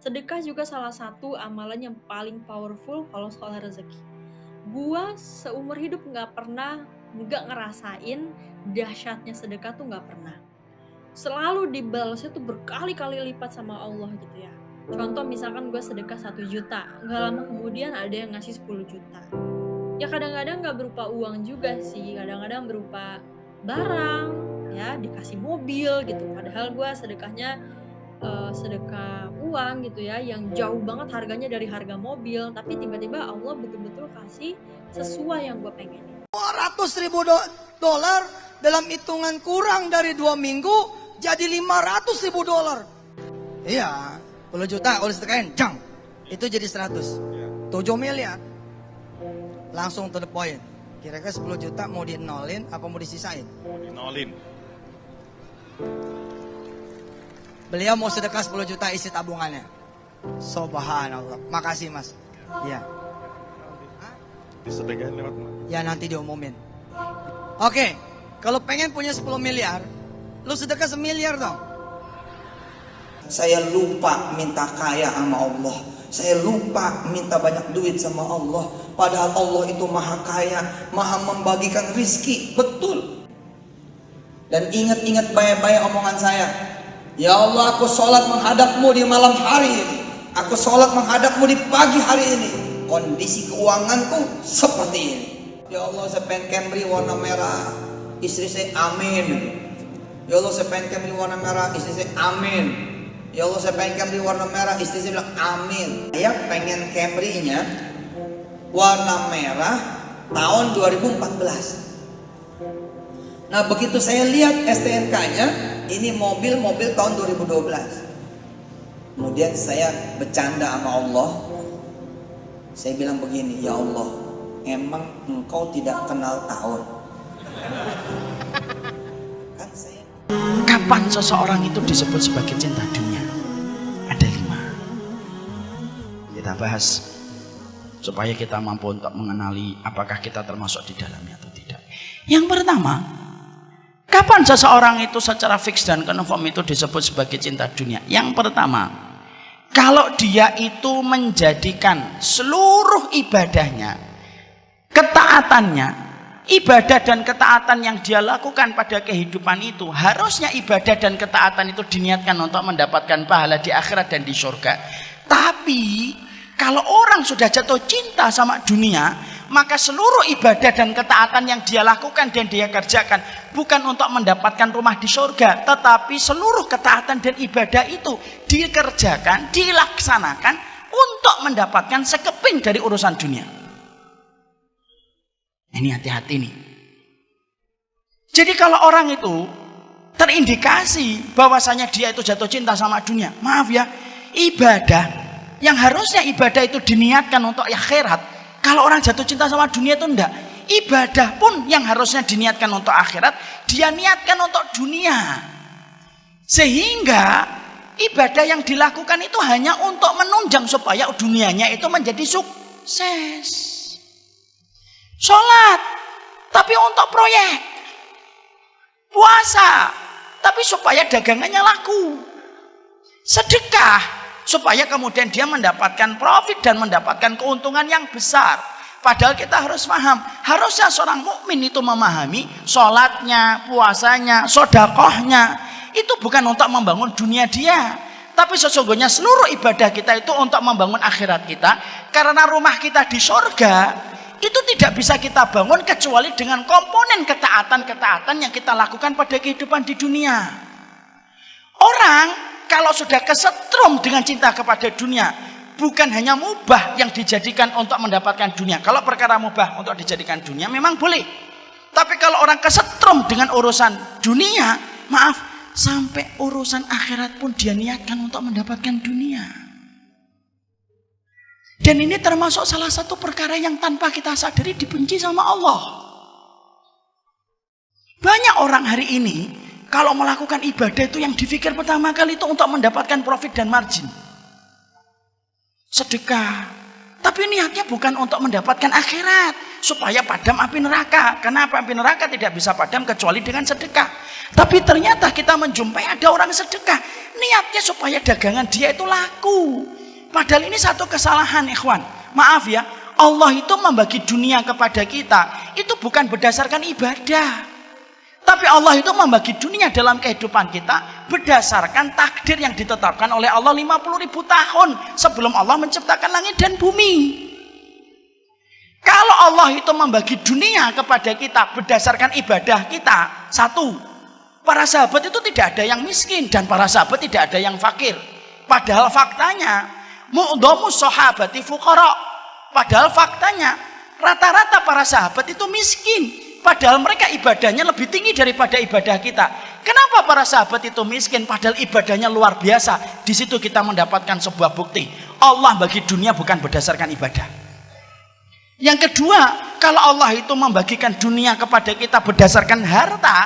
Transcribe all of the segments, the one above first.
Sedekah juga salah satu amalan yang paling powerful kalau soal rezeki. Gua seumur hidup nggak ngerasain dahsyatnya sedekah tuh nggak pernah. Selalu dibalasnya tuh berkali-kali lipat sama Allah gitu ya. Contoh misalkan gue sedekah 1 juta, nggak lama kemudian ada yang ngasih 10 juta. Ya kadang-kadang nggak berupa uang juga sih, kadang-kadang berupa barang, ya dikasih mobil gitu. Padahal gue sedekahnya sedekah uang gitu ya, yang jauh banget harganya dari harga mobil, tapi tiba-tiba Allah betul-betul kasih sesuai yang gue pengenin. 200 ribu dolar dalam hitungan kurang dari 2 minggu jadi 500 ribu dolar. Iya, 10 juta kalau sedekahin, jang, itu jadi 100. 7 miliar. Langsung to the point. Kira-kira 10 juta mau dinolin apa mau disisain? Dinolin. Beliau mau sedekah 10 juta isi tabungannya. Subhanallah. Makasih mas. Iya. Disedekahin lewat mana? Ya nanti diumumin. Oke, kalau pengen punya 10 miliar, lu sedekah 1 miliar dong. Saya lupa minta kaya sama Allah. Saya lupa minta banyak duit sama Allah. Padahal Allah itu maha kaya, maha membagikan rizki. Betul. Dan ingat-ingat baik-baik omongan saya. Ya Allah, aku sholat menghadapmu di malam hari ini. Aku sholat menghadapmu di pagi hari ini. Kondisi keuanganku seperti ini. Ya Allah, saya pengen Camry warna merah. Istri saya amin. Ya Allah, saya pengen Camry warna merah. Istri saya amin. Ya Allah, saya pengen Camry warna merah. Istri saya bilang amin. Saya pengen Camry-nya warna merah tahun 2014. Nah begitu saya lihat STNK-nya, ini mobil tahun 2012. Kemudian saya bercanda sama Allah. Saya bilang begini, ya Allah, emang engkau tidak kenal tahun? Kan saya... Kapan seseorang itu disebut sebagai cinta dunia? Ada 5. Kita bahas supaya kita mampu untuk mengenali apakah kita termasuk di dalamnya atau tidak. Yang pertama, kapan seseorang itu secara fix dan confirm itu disebut sebagai cinta dunia? Yang pertama, kalau dia itu menjadikan seluruh ibadahnya, ketaatannya, ibadah dan ketaatan yang dia lakukan pada kehidupan itu, harusnya ibadah dan ketaatan itu diniatkan untuk mendapatkan pahala di akhirat dan di surga. Tapi kalau orang sudah jatuh cinta sama dunia, maka seluruh ibadah dan ketaatan yang dia lakukan dan dia kerjakan bukan untuk mendapatkan rumah di surga, tetapi seluruh ketaatan dan ibadah itu dikerjakan, dilaksanakan untuk mendapatkan sekeping dari urusan dunia. Ini hati-hati nih. Jadi kalau orang itu terindikasi bahwasanya dia itu jatuh cinta sama dunia, maaf ya, ibadah yang harusnya ibadah itu diniatkan untuk akhirat, kalau orang jatuh cinta sama dunia itu enggak. Ibadah pun yang harusnya diniatkan untuk akhirat, dia niatkan untuk dunia. Sehingga ibadah yang dilakukan itu hanya untuk menunjang supaya dunianya itu menjadi sukses. Sholat, tapi untuk proyek. Puasa, tapi supaya dagangannya laku. Sedekah, supaya kemudian dia mendapatkan profit dan mendapatkan keuntungan yang besar. Padahal kita harus paham, harusnya seorang mukmin itu memahami sholatnya, puasanya, sodakohnya itu bukan untuk membangun dunia dia, tapi sesungguhnya seluruh ibadah kita itu untuk membangun akhirat kita. Karena rumah kita di surga itu tidak bisa kita bangun kecuali dengan komponen ketaatan-ketaatan yang kita lakukan pada kehidupan di dunia. Orang kalau sudah kesetrum dengan cinta kepada dunia, bukan hanya mubah yang dijadikan untuk mendapatkan dunia. Kalau perkara mubah untuk dijadikan dunia memang boleh. Tapi kalau orang kesetrum dengan urusan dunia, maaf, sampai urusan akhirat pun dia niatkan untuk mendapatkan dunia. Dan ini termasuk salah satu perkara yang tanpa kita sadari dibenci sama Allah. Banyak orang hari ini kalau melakukan ibadah itu yang dipikir pertama kali itu untuk mendapatkan profit dan margin. Sedekah, Tapi niatnya bukan untuk mendapatkan akhirat, supaya padam api neraka. Karena api neraka tidak bisa padam kecuali dengan sedekah. Tapi ternyata kita menjumpai ada orang sedekah, niatnya supaya dagangan dia itu laku. Padahal ini satu kesalahan, ikhwan. Maaf ya, Allah itu membagi dunia kepada kita itu bukan berdasarkan ibadah. Tapi Allah itu membagi dunia dalam kehidupan kita berdasarkan takdir yang ditetapkan oleh Allah 50.000 tahun sebelum Allah menciptakan langit dan bumi. Kalau Allah itu membagi dunia kepada kita berdasarkan ibadah kita, satu, para sahabat itu tidak ada yang miskin dan para sahabat tidak ada yang fakir. Padahal faktanya mu'dhamus sahabati fuqara. Padahal faktanya rata-rata para sahabat itu miskin. Padahal mereka ibadahnya lebih tinggi daripada ibadah kita. Kenapa para sahabat itu miskin padahal ibadahnya luar biasa? Di situ kita mendapatkan sebuah bukti. Allah bagi dunia bukan berdasarkan ibadah. Yang kedua, kalau Allah itu membagikan dunia kepada kita berdasarkan harta,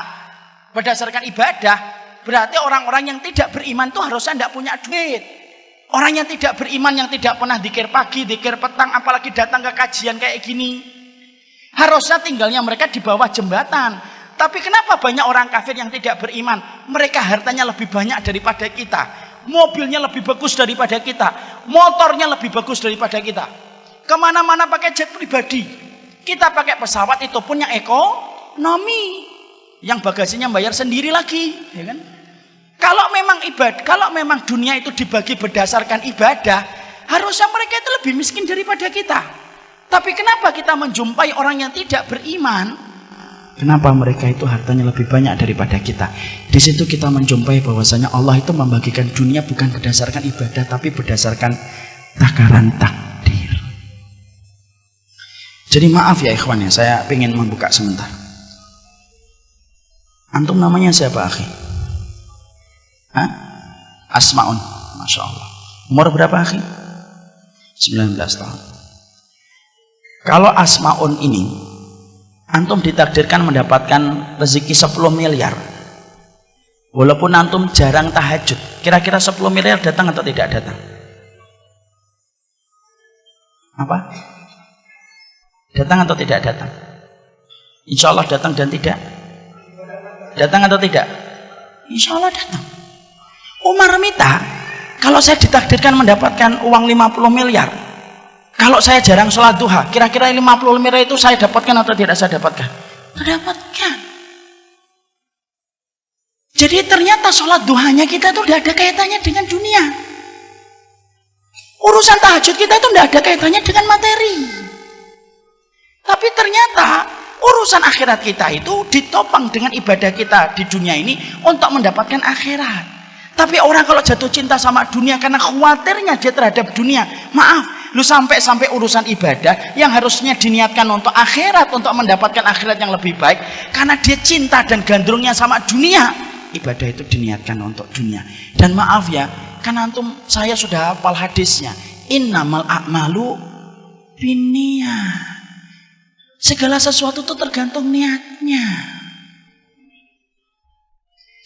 berdasarkan ibadah, berarti orang-orang yang tidak beriman itu harusnya tidak punya duit. Orang yang tidak beriman, yang tidak pernah dzikir pagi, dzikir petang, apalagi datang ke kajian kayak gini, harusnya tinggalnya mereka di bawah jembatan. Tapi kenapa banyak orang kafir yang tidak beriman? Mereka hartanya lebih banyak daripada kita, mobilnya lebih bagus daripada kita, motornya lebih bagus daripada kita, kemana-mana pakai jet pribadi. Kita pakai pesawat itu pun yang ekonomi, yang bagasinya bayar sendiri lagi, ya kan? Kalau memang ibadah, kalau memang dunia itu dibagi berdasarkan ibadah, harusnya mereka itu lebih miskin daripada kita. Tapi kenapa kita menjumpai orang yang tidak beriman? Kenapa mereka itu hartanya lebih banyak daripada kita? Di situ kita menjumpai bahwasanya Allah itu membagikan dunia bukan berdasarkan ibadah, tapi berdasarkan takaran takdir. Jadi maaf ya ikhwan ya, saya ingin membuka sebentar. Antum namanya siapa, akhi? Hah? Asmaun, Masya Allah. Umur berapa, akhi? 19 tahun. Kalau Asmaun ini, antum ditakdirkan mendapatkan rezeki 10 miliar. Walaupun antum jarang tahajud, kira-kira 10 miliar datang atau tidak datang? Apa? Datang atau tidak datang? Insya Allah datang dan tidak? Datang atau tidak? Insya Allah datang. Umar minta, kalau saya ditakdirkan mendapatkan uang 50 miliar, kalau saya jarang sholat duha, kira-kira 50 miliar itu saya dapatkan atau tidak saya dapatkan? Dapatkan. Jadi ternyata sholat duhanya kita itu tidak ada kaitannya dengan dunia. Urusan tahajud kita itu tidak ada kaitannya dengan materi. Tapi ternyata urusan akhirat kita itu ditopang dengan ibadah kita di dunia ini untuk mendapatkan akhirat. Tapi orang kalau jatuh cinta sama dunia karena khawatirnya dia terhadap dunia, maaf, lu sampai urusan ibadah yang harusnya diniatkan untuk akhirat, untuk mendapatkan akhirat yang lebih baik, karena dia cinta dan gandrungnya sama dunia, ibadah itu diniatkan untuk dunia. Dan maaf ya, kan antum, saya sudah hafal hadisnya, innamal a'malu binniyah. Segala sesuatu itu tergantung niatnya.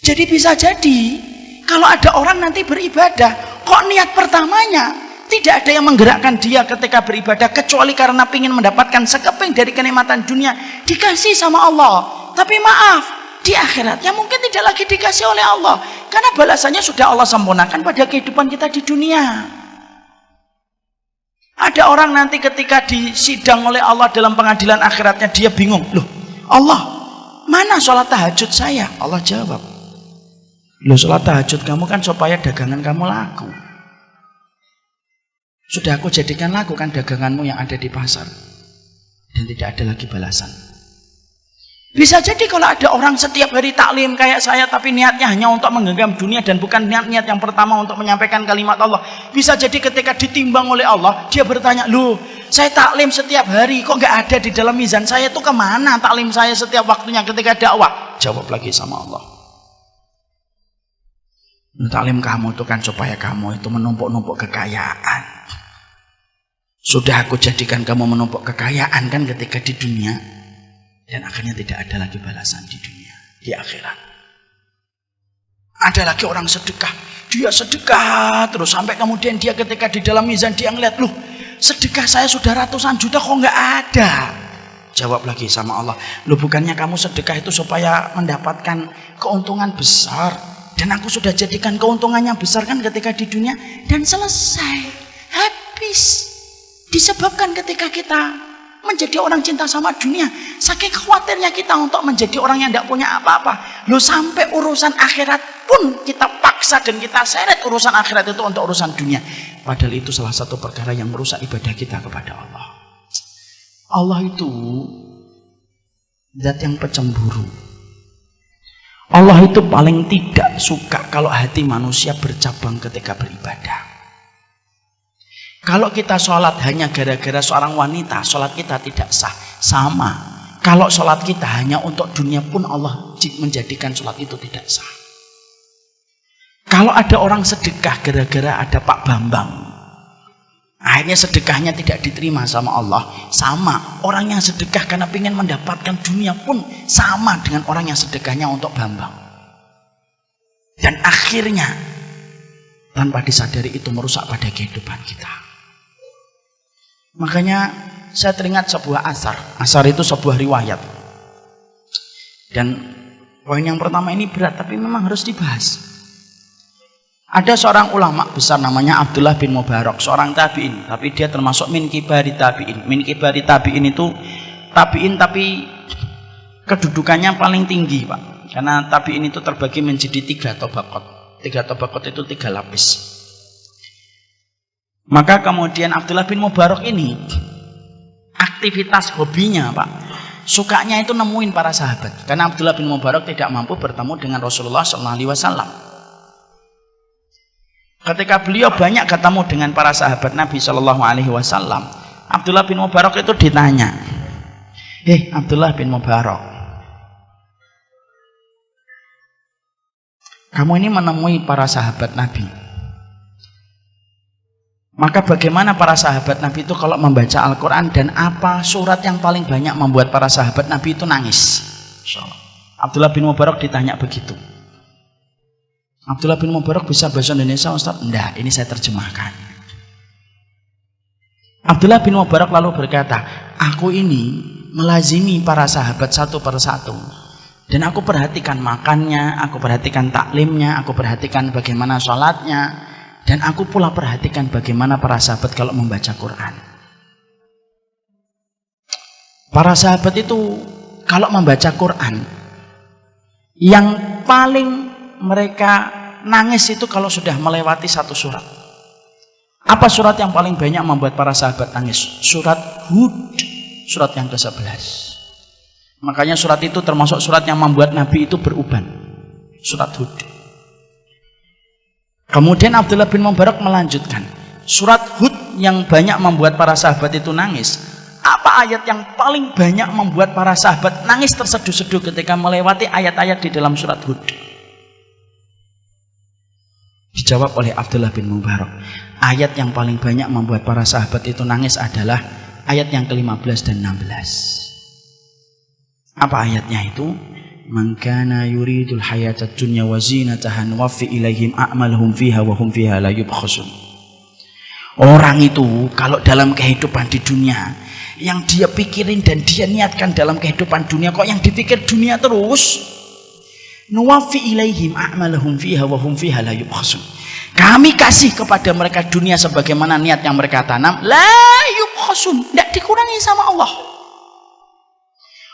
Jadi bisa jadi kalau ada orang nanti beribadah, kok niat pertamanya tidak ada yang menggerakkan dia ketika beribadah kecuali karena ingin mendapatkan sekeping dari kenikmatan dunia, dikasih sama Allah. Tapi maaf, di akhiratnya mungkin tidak lagi dikasih oleh Allah, karena balasannya sudah Allah sempurnakan pada kehidupan kita di dunia. Ada orang nanti ketika disidang oleh Allah dalam pengadilan akhiratnya, dia bingung, loh Allah, mana sholat tahajud saya? Allah jawab, loh sholat tahajud kamu kan supaya dagangan kamu laku. Sudah aku jadikan laku kan daganganmu yang ada di pasar. Dan tidak ada lagi balasan. Bisa jadi kalau ada orang setiap hari taklim kayak saya, tapi niatnya hanya untuk menggenggam dunia dan bukan niat-niat yang pertama untuk menyampaikan kalimat Allah. Bisa jadi ketika ditimbang oleh Allah, dia bertanya, loh saya taklim setiap hari, kok nggak ada di dalam mizan saya, itu kemana taklim saya setiap waktunya ketika dakwah? Jawab lagi sama Allah, taklim kamu itu kan supaya kamu itu menumpuk-numpuk kekayaan. Sudah aku jadikan kamu menumpuk kekayaan kan ketika di dunia, dan akhirnya tidak ada lagi balasan di dunia, di akhirat. Ada lagi orang sedekah, dia sedekah terus sampai kemudian dia ketika di dalam mizan dia ngeliat, loh sedekah saya sudah ratusan juta kok nggak ada. Jawab lagi sama Allah, loh bukannya kamu sedekah itu supaya mendapatkan keuntungan besar, dan aku sudah jadikan keuntungannya besar kan ketika di dunia, dan selesai, habis. Disebabkan ketika kita menjadi orang cinta sama dunia, saking khawatirnya kita untuk menjadi orang yang tidak punya apa-apa, loh sampai urusan akhirat pun kita paksa dan kita seret urusan akhirat itu untuk urusan dunia, padahal itu salah satu perkara yang merusak ibadah kita kepada Allah. Allah itu zat yang pecemburu. Allah itu paling tidak suka kalau hati manusia bercabang ketika beribadah. Kalau kita sholat hanya gara-gara seorang wanita, sholat kita tidak sah. Sama, kalau sholat kita hanya untuk dunia pun Allah menjadikan sholat itu tidak sah. Kalau ada orang sedekah gara-gara ada Pak Bambang, akhirnya sedekahnya tidak diterima sama Allah. Sama, orang yang sedekah karena ingin mendapatkan dunia pun sama dengan orang yang sedekahnya untuk Bambang. Dan akhirnya tanpa disadari itu merusak pada kehidupan kita. Makanya saya teringat sebuah asar. Asar itu sebuah riwayat. Dan poin yang pertama ini berat tapi memang harus dibahas. Ada seorang ulama besar namanya Abdullah bin Mubarak, seorang tabi'in, tapi dia termasuk min kibari tabi'in. Min kibari tabi'in itu tabi'in tapi kedudukannya paling tinggi, Pak. Karena tabi'in itu terbagi menjadi 3 tabaqat. 3 tabaqat itu 3 lapis. Maka kemudian Abdullah bin Mubarak ini aktivitas hobinya, Pak, sukanya itu nemuin para sahabat. Karena Abdullah bin Mubarak tidak mampu bertemu dengan Rasulullah SAW. Ketika beliau banyak ketemu dengan para sahabat Nabi SAW, Abdullah bin Mubarak itu ditanya, Abdullah bin Mubarak, kamu ini menemui para sahabat Nabi, maka bagaimana para sahabat Nabi itu kalau membaca Al-Quran, dan apa surat yang paling banyak membuat para sahabat Nabi itu nangis? Abdullah bin Mubarak ditanya begitu. Abdullah bin Mubarak bisa bahasa Indonesia, Ustaz? Enggak, ini saya terjemahkan. Abdullah bin Mubarak lalu berkata, aku ini melazimi para sahabat satu per satu, dan aku perhatikan makannya, aku perhatikan taklimnya, aku perhatikan bagaimana sholatnya, dan aku pula perhatikan bagaimana para sahabat kalau membaca Quran. Para sahabat itu kalau membaca Quran, yang paling mereka nangis itu kalau sudah melewati satu surat. Apa surat yang paling banyak membuat para sahabat nangis? Surat Hud, surat yang ke-11. Makanya surat itu termasuk surat yang membuat Nabi itu beruban. Surat Hud. Kemudian Abdullah bin Mubarak melanjutkan, surat Hud yang banyak membuat para sahabat itu nangis. Apa ayat yang paling banyak membuat para sahabat nangis terseduh-seduh ketika melewati ayat-ayat di dalam surat Hud? Dijawab oleh Abdullah bin Mubarak, ayat yang paling banyak membuat para sahabat itu nangis adalah ayat yang ke-15 dan 16. Apa ayatnya itu? Man kana yuridul hayatad dunya wa zinataha nuwaffi ilaihim a'malahum fiha wa hum fiha la yubkhasun. Orang itu kalau dalam kehidupan di dunia, yang dia pikirin dan dia niatkan dalam kehidupan dunia, kok yang dipikir dunia terus, nuwaffi ilaihim a'malahum fiha wa hum fiha la yubkhasun. Kami kasih kepada mereka dunia sebagaimana niat yang mereka tanam, la yubkhasun, tidak dikurangi sama Allah.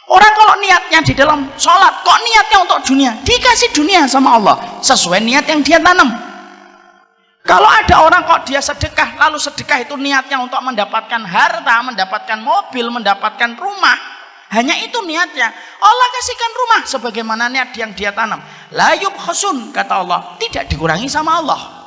Orang kalau niatnya di dalam sholat, kok niatnya untuk dunia, dikasih dunia sama Allah sesuai niat yang dia tanam. Kalau ada orang kok dia sedekah, lalu sedekah itu niatnya untuk mendapatkan harta, mendapatkan mobil, mendapatkan rumah, hanya itu niatnya, Allah kasihkan rumah sebagaimana niat yang dia tanam. La yubkhasun, kata Allah, tidak dikurangi sama Allah.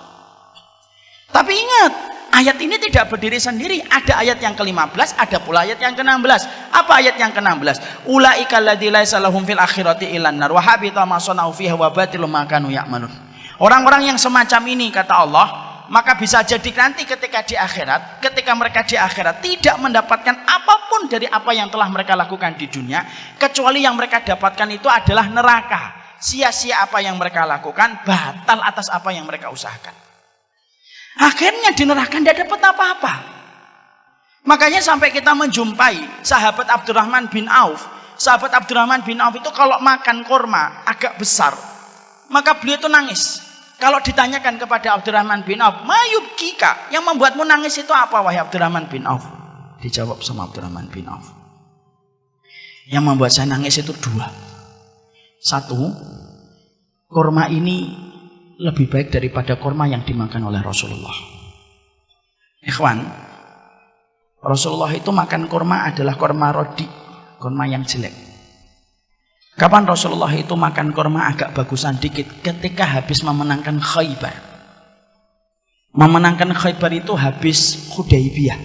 Tapi ingat, ayat ini tidak berdiri sendiri. Ada ayat yang ke-15, ada pula ayat yang ke-16. Apa ayat yang ke-16? Ulaika alladzi laisa lahum fil akhirati illan nar wa habita ma sanau fiha wa batilum ma kanu ya'malun. Orang-orang yang semacam ini, kata Allah, maka bisa jadi nanti ketika di akhirat, ketika mereka di akhirat tidak mendapatkan apapun dari apa yang telah mereka lakukan di dunia, kecuali yang mereka dapatkan itu adalah neraka. Sia-sia apa yang mereka lakukan, batal atas apa yang mereka usahakan. Akhirnya di neraka tidak dapat apa-apa. Makanya sampai kita menjumpai sahabat Abdurrahman bin Auf. Sahabat Abdurrahman bin Auf itu kalau makan kurma agak besar, maka beliau itu nangis. Kalau ditanyakan kepada Abdurrahman bin Auf, "Mayub kika, yang membuatmu nangis itu apa wahai Abdurrahman bin Auf?" Dijawab sama Abdurrahman bin Auf, "Yang membuat saya nangis itu dua. Satu, kurma ini lebih baik daripada kurma yang dimakan oleh Rasulullah." Ikhwan, Rasulullah itu makan kurma adalah kurma rodi, kurma yang jelek. Kapan Rasulullah itu makan kurma agak bagusan dikit? Ketika habis memenangkan Khaybar. Memenangkan Khaybar itu habis Hudaybiyah,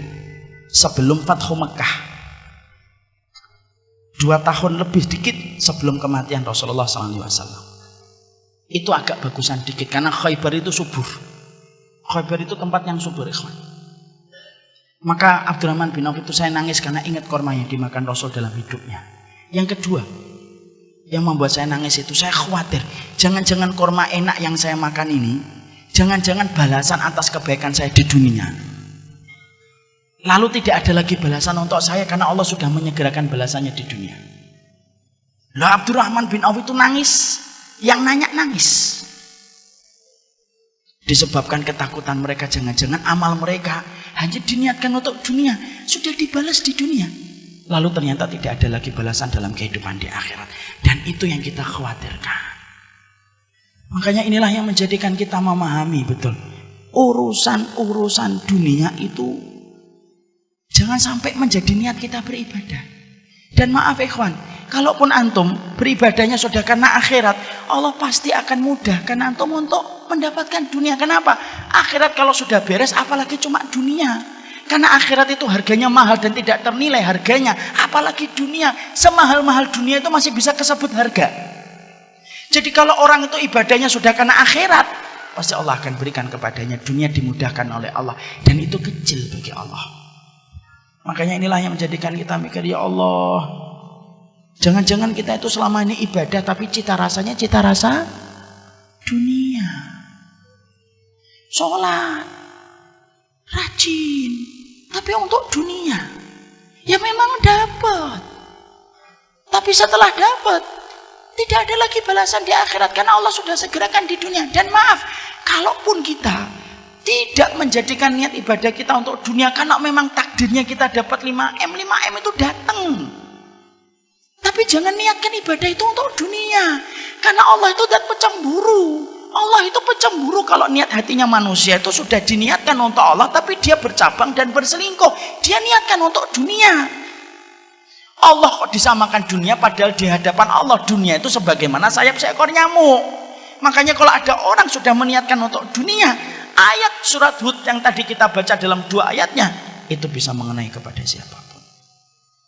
sebelum Fathu Mekah. 2 tahun lebih dikit sebelum kematian Rasulullah SAW. Itu agak bagusan dikit karena Khaybar itu subur. Khaybar itu tempat yang subur, ikhwan. Maka Abdurrahman bin Auf itu saya nangis karena ingat kurma yang dimakan Rasul dalam hidupnya. Yang kedua, yang membuat saya nangis itu saya khawatir jangan-jangan kurma enak yang saya makan ini, jangan-jangan balasan atas kebaikan saya di dunia. Lalu tidak ada lagi balasan untuk saya karena Allah sudah menyegerakan balasannya di dunia. Lah Abdurrahman bin Auf itu nangis, yang nanya nangis. Disebabkan ketakutan mereka, jangan-jangan amal mereka hanya diniatkan untuk dunia, sudah dibalas di dunia. Lalu ternyata tidak ada lagi balasan dalam kehidupan di akhirat. Dan itu yang kita khawatirkan. Makanya inilah yang menjadikan kita memahami betul. Urusan-urusan dunia itu jangan sampai menjadi niat kita beribadah. Dan maaf ikhwan, kalaupun antum beribadahnya sudah karena akhirat, Allah pasti akan mudahkan antum untuk mendapatkan dunia. Kenapa? Akhirat kalau sudah beres, apalagi cuma dunia. Karena akhirat itu harganya mahal dan tidak ternilai harganya. Apalagi dunia, semahal-mahal dunia itu masih bisa kesebut harga. Jadi kalau orang itu ibadahnya sudah karena akhirat, pasti Allah akan berikan kepadanya dunia, dimudahkan oleh Allah. Dan itu kecil bagi Allah. Makanya inilah yang menjadikan kita mikir, ya Allah, jangan-jangan kita itu selama ini ibadah tapi cita rasanya cita rasa dunia. Sholat, rajin, tapi untuk dunia. Ya memang dapat, tapi setelah dapat tidak ada lagi balasan di akhirat karena Allah sudah segerakan di dunia. Dan maaf, kalaupun kita tidak menjadikan niat ibadah kita untuk dunia karena memang takdirnya kita dapat 5M itu datang. Tapi jangan niatkan ibadah itu untuk dunia. Karena Allah itu zat pecemburu. Allah itu pecemburu kalau niat hatinya manusia itu sudah diniatkan untuk Allah, tapi dia bercabang dan berselingkuh. Dia niatkan untuk dunia. Allah kok disamakan dunia, padahal di hadapan Allah dunia itu sebagaimana sayap seekor nyamuk. Makanya kalau ada orang sudah meniatkan untuk dunia, ayat surat Hud yang tadi kita baca dalam 2 ayatnya, itu bisa mengenai kepada siapapun.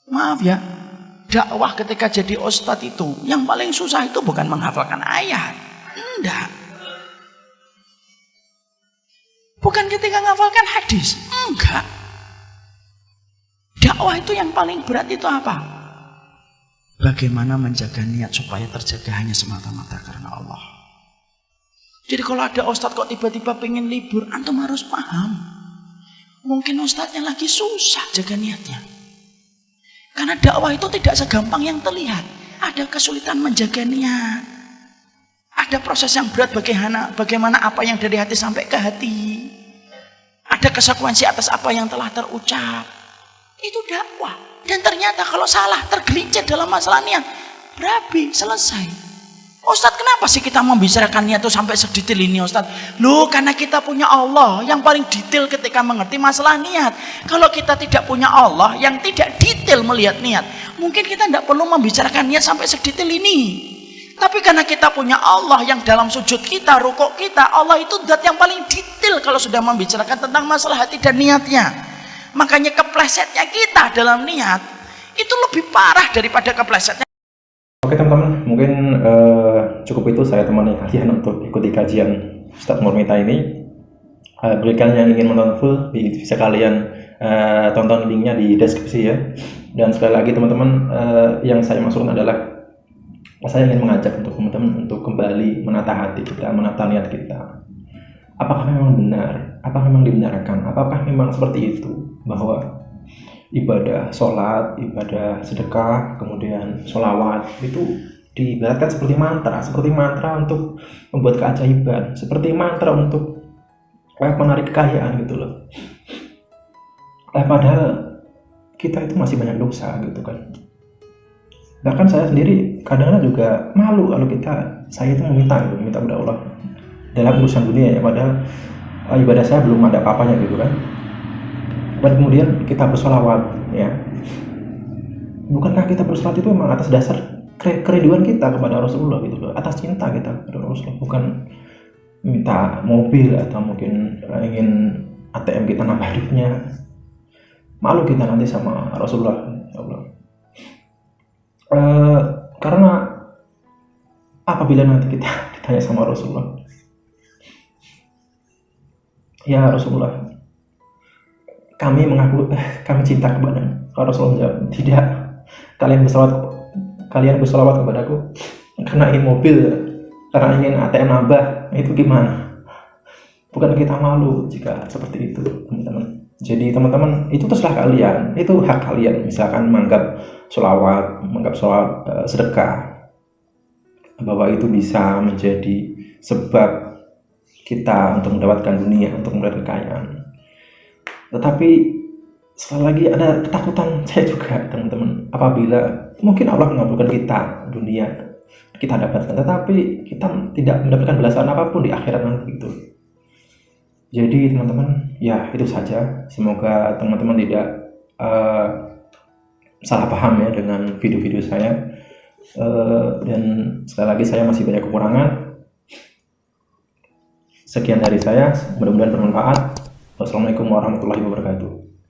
Maaf ya, dakwah ketika jadi ustadz itu yang paling susah itu bukan menghafalkan ayat. Enggak. Bukan ketika menghafalkan hadis. Enggak. Dakwah itu yang paling berat itu apa? Bagaimana menjaga niat supaya terjaga hanya semata-mata karena Allah. Jadi kalau ada ustadz kok tiba-tiba pengen libur, antum harus paham. Mungkin ustadznya lagi susah jaga niatnya. Karena dakwah itu tidak segampang yang terlihat. Ada kesulitan menjaga niat. Ada proses yang berat bagaimana apa yang dari hati sampai ke hati. Ada konsekuensi atas apa yang telah terucap. Itu dakwah. Dan ternyata kalau salah, tergelincir dalam masalah niat, berabi, selesai. Ustadz, kenapa sih kita membicarakan niat itu sampai sedetail ini Ustadz? Loh, karena kita punya Allah yang paling detail ketika mengerti masalah niat. Kalau kita tidak punya Allah yang tidak detail melihat niat, mungkin kita tidak perlu membicarakan niat sampai sedetail ini. Tapi karena kita punya Allah yang dalam sujud kita, rukuk kita, Allah itu zat yang paling detail kalau sudah membicarakan tentang masalah hati dan niatnya. Makanya keplesetnya kita dalam niat itu lebih parah daripada keplesetnya. Oke teman-teman, mungkin cukup itu saya temani kalian untuk ikuti kajian Ustadz Murmita ini. Bagi kalian yang ingin menonton full, bisa kalian tonton linknya di deskripsi ya. Dan sekali lagi teman-teman, yang saya maksudkan adalah saya ingin mengajak untuk teman-teman untuk kembali menata hati kita, menata niat kita. Apakah memang benar? Apakah memang dibenarkan? Apakah memang seperti itu? Bahwa ibadah sholat, ibadah sedekah, kemudian sholawat itu diibaratkan seperti mantra untuk membuat keajaiban, seperti mantra untuk menarik kekayaan gitu loh. Padahal kita itu masih banyak dosa gitu kan. Bahkan saya sendiri kadang-kadang juga malu kalau saya itu meminta kepada Allah dalam urusan dunia ya, padahal ibadah saya belum ada apa-apanya gitu kan. Dan kemudian kita bersolawat ya, bukankah kita bersolat itu memang atas dasar kerinduan kita kepada Rasulullah gitu loh, atas cinta kita kepada Rasulullah, bukan minta mobil atau mungkin ingin ATM kita nambah duitnya. Malu kita nanti sama Rasulullah ya Allah. Karena apabila nanti kita ditanya sama Rasulullah, ya Rasulullah, kami mengaku kami cinta kepada. Kalau Rasulullah menjawab, tidak, kalian bersolawat kepadaku karena ingin mobil, karena ingin ATM nambah, itu gimana? Bukan kita malu jika seperti itu, teman-teman. Jadi teman-teman, itu terserah kalian, itu hak kalian. Misalkan menganggap sholawat, sedekah, bahwa itu bisa menjadi sebab kita untuk mendapatkan dunia, untuk mendapatkan kekayaan. Tetapi sekali lagi ada ketakutan saya juga, teman-teman. Apabila mungkin Allah mengabulkan kita dunia, kita dapatkan, tetapi kita tidak mendapatkan balasan apapun di akhirat nanti gitu. Jadi teman-teman, ya itu saja. Semoga teman-teman tidak salah paham ya dengan video-video saya. Dan sekali lagi saya masih banyak kekurangan. Sekian dari saya, mudah-mudahan bermanfaat. Wassalamualaikum warahmatullahi wabarakatuh.